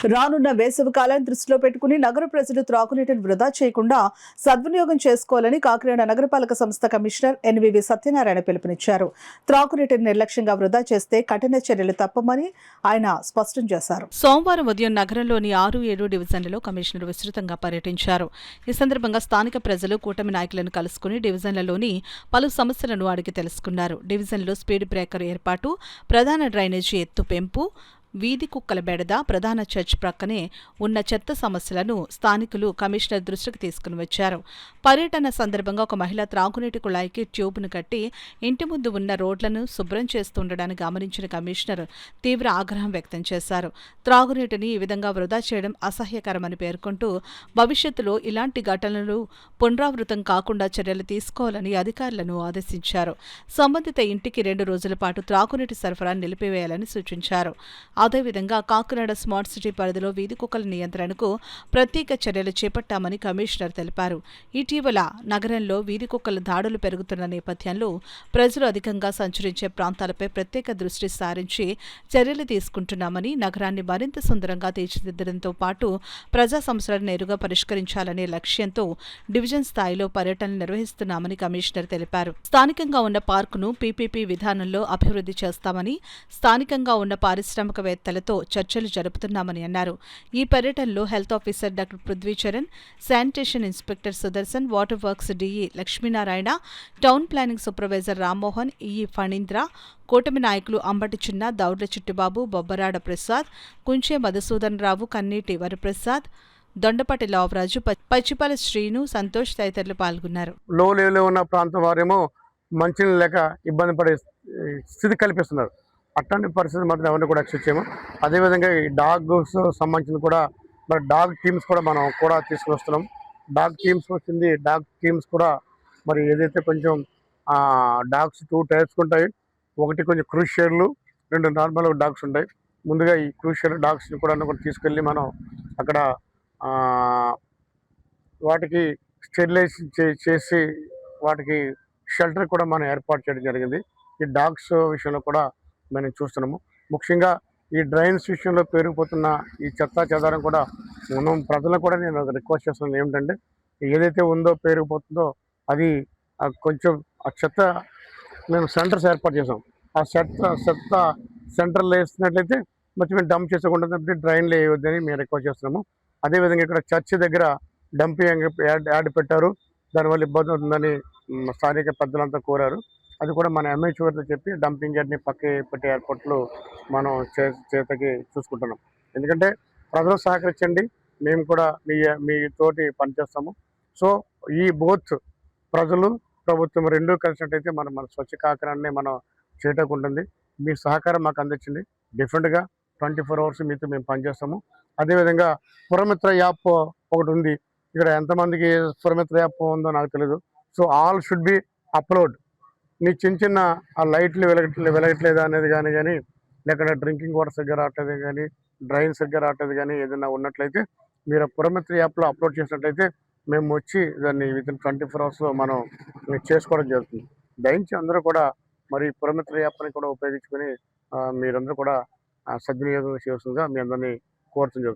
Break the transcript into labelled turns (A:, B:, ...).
A: రానున్న వేసవి కాలాన్ని దృష్టిలో పెట్టుకుని నగర ప్రజలు త్రాగునీటిని వృధా చేయకుండా సద్వినియోగం చేసుకోవాలని కాకినాడ నగరపాలక సంస్థ కమిషనర్ ఎన్వివి సత్యనారాయణ పిలుపునిచ్చారు. త్రాగునీటిని నిర్లక్ష్యంగా వృధా చేస్తే కఠిన చర్యలు తప్పమని ఆయన స్పష్టం చేశారు. సోమవారం ఉదయం నగరంలోని 6-7 డివిజన్లలో కమిషనర్ విస్తృతంగా పర్యటించారు. ఈ సందర్భంగా స్థానిక ప్రజలు కూటమి నాయకులను కలుసుకుని డివిజన్లలోని పలు సమస్యలను అడిగి తెలుసుకున్నారు. డివిజన్లో స్పీడ్ బ్రేకర్ ఏర్పాటు, ప్రధాన డ్రైనేజీ ఎత్తు పెంపు, వీధి కుక్కల బెడద, ప్రధాన చర్చ్ ప్రక్కనే ఉన్న చెత్త సమస్యలను స్థానికులు కమిషనర్ దృష్టికి తీసుకుని వచ్చారు. పర్యటన సందర్భంగా ఒక మహిళ త్రాగునీటి కుళాయికి ట్యూబ్ను కట్టి ఇంటి ముందు ఉన్న రోడ్లను శుభ్రం చేస్తుండడాన్ని గమనించిన కమిషనర్ తీవ్ర ఆగ్రహం వ్యక్తం చేశారు. త్రాగునీటిని ఈ విధంగా వృధా చేయడం అసహ్యకరమని పేర్కొంటూ భవిష్యత్తులో ఇలాంటి ఘటనలు పునరావృతం కాకుండా చర్యలు తీసుకోవాలని అధికారులను ఆదేశించారు. సంబంధిత ఇంటికి 2 రోజుల పాటు త్రాగునీటి సరఫరా నిలిపివేయాలని సూచించారు. అదేవిధంగా కాకినాడ స్మార్ట్ సిటీ పరిధిలో వీధి కుక్కల నియంత్రణకు ప్రత్యేక చర్యలు చేపట్టామని కమిషనర్ తెలిపారు. ఇటీవల నగరంలో వీధి కుక్కల దాడులు పెరుగుతున్న నేపథ్యంలో ప్రజలు అధికంగా సంచరించే ప్రాంతాలపై ప్రత్యేక దృష్టి సారించి చర్యలు తీసుకుంటున్నామని, నగరాన్ని మరింత సుందరంగా తీర్చిదిద్దడంతో పాటు ప్రజా సమస్యలను నేరుగా పరిష్కరించాలనే లక్ష్యంతో డివిజన్ స్థాయిలో పర్యటనలు నిర్వహిస్తున్నామని కమిషనర్ తెలిపారు. స్థానికంగా ఉన్న పార్కును పీపీపీ విధానంలో అభివృద్ధి చేస్తామని, స్థానికంగా ఉన్న పారిశ్రామికవేత్తలతో చర్చలు జరుపుతున్నామని అన్నారు. ఈ పర్యటనలో health officer doctor Prithvi Charan, sanitation inspector Sudarshan, water works DE Lakshminarayana, town planning supervisor Rammohan, EE Phanindra, కూటమి నాయకులు అంబటి చిన్న, దౌడ్ల చిట్టిబాబు, బొబ్బరాడ ప్రసాద్, కుంచే మధుసూదన్ రావు, కన్నీటి వరప్రసాద్, దొండపాటి లావరాజు, పచ్చిపాల శ్రీను, సంతోష్ తదితరులు పాల్గొన్నారు.
B: లో లెవెల్లో ఉన్న ప్రాంతం వారేమో మంచినీళ్ళు లేక ఇబ్బంది పడే స్థితి కల్పిస్తున్నారు. అట్లాంటి పరిస్థితి మాత్రం ఎవరిని కూడా యాక్సెప్ట్ చేయము. అదేవిధంగా ఈ డాగ్స్ సంబంధించిన కూడా మరి డాగ్ టీమ్స్ కూడా మనం కూడా తీసుకువస్తున్నాం. డాగ్ టీమ్స్ వచ్చింది. డాగ్ టీమ్స్ కూడా మరి ఏదైతే కొంచెం డాగ్స్ 2 టైప్స్ ఉంటాయి. ఒకటి కొంచెం క్రూషియర్లు, 2 నార్మల్ డాగ్స్ ఉంటాయి. ముందుగా ఈ క్రూషియర్ డాగ్స్ని కూడా తీసుకెళ్ళి మనం అక్కడ వాటికి స్టెరిలైజ్ చేసి వాటికి షెల్టర్ కూడా మనం ఏర్పాటు చేయడం జరిగింది. ఈ డాగ్స్ విషయంలో కూడా మనం చూస్తున్నాము. ముఖ్యంగా ఈ డ్రైన్స్ విషయంలో పెరిగిపోతున్న ఈ చెత్త చెదారం కూడా మనం ప్రజలను కూడా నేను రిక్వెస్ట్ చేస్తున్నాను. ఏమిటంటే ఏదైతే ఉందో పెరిగిపోతుందో అది కొంచెం ఆ చెత్త మేము సెంటర్స్ ఏర్పాటు చేసాం. ఆ చెత్త సెంటర్లు వేస్తున్నట్లయితే మంచిగా డంప్ చేసుకోకుండా డ్రైన్లు వేయవద్దని మేము రిక్వెస్ట్ చేస్తున్నాము. అదేవిధంగా ఇక్కడ చర్చి దగ్గర డంపింగ్ యాడ్ పెట్టారు. దానివల్ల ఇబ్బంది అవుతుందని స్థానిక పెద్దలంతా కోరారు. అది కూడా మన ఎంహెచ్ఓతో చెప్పి డంపింగ్ యార్డ్ని పక్కకి పెట్టే ఏర్పాట్లు మనం చేతకి చూసుకుంటున్నాం. ఎందుకంటే ప్రజలు సహకరించండి, మేము కూడా మీ తోటి పనిచేస్తాము. సో ఈ బోత్ ప్రజలు ప్రభుత్వం 2 కలిసినట్టయితే మన స్వచ్ఛ కాకినాడని మనం చేయటం ఉంటుంది. మీ సహకారం మాకు అందించింది. డిఫరెంట్గా 24 అవర్స్ మీతో మేము పనిచేస్తాము. అదేవిధంగా పురమిత్ర యాప్ ఒకటి ఉంది. ఇక్కడ ఎంతమందికి పురమిత్ర యాప్ ఉందో నాకు తెలియదు. So all should be upload. మీ చిన్న ఆ లైట్లు వెలగట్లేదా అనేది కానీ లేకపోతే డ్రింకింగ్ వాటర్ సరిగ్గా రావట్లేదు కానీ, డ్రైన్ సరిగ్గా రావట్లేదు కానీ ఏదైనా ఉన్నట్లయితే మీరు పురమిత్ర యాప్లో అప్లోడ్ చేసినట్లయితే మేము వచ్చి దాన్ని వితిన్ 24 అవర్స్లో మనం చేసుకోవడం జరుగుతుంది. దయించి అందరూ కూడా మరి పురమిత్ర యాప్ని కూడా ఉపయోగించుకొని మీరందరూ కూడా సద్వినియోగం చేస్తుందిగా మీ అందరినీ కోరుతుంది.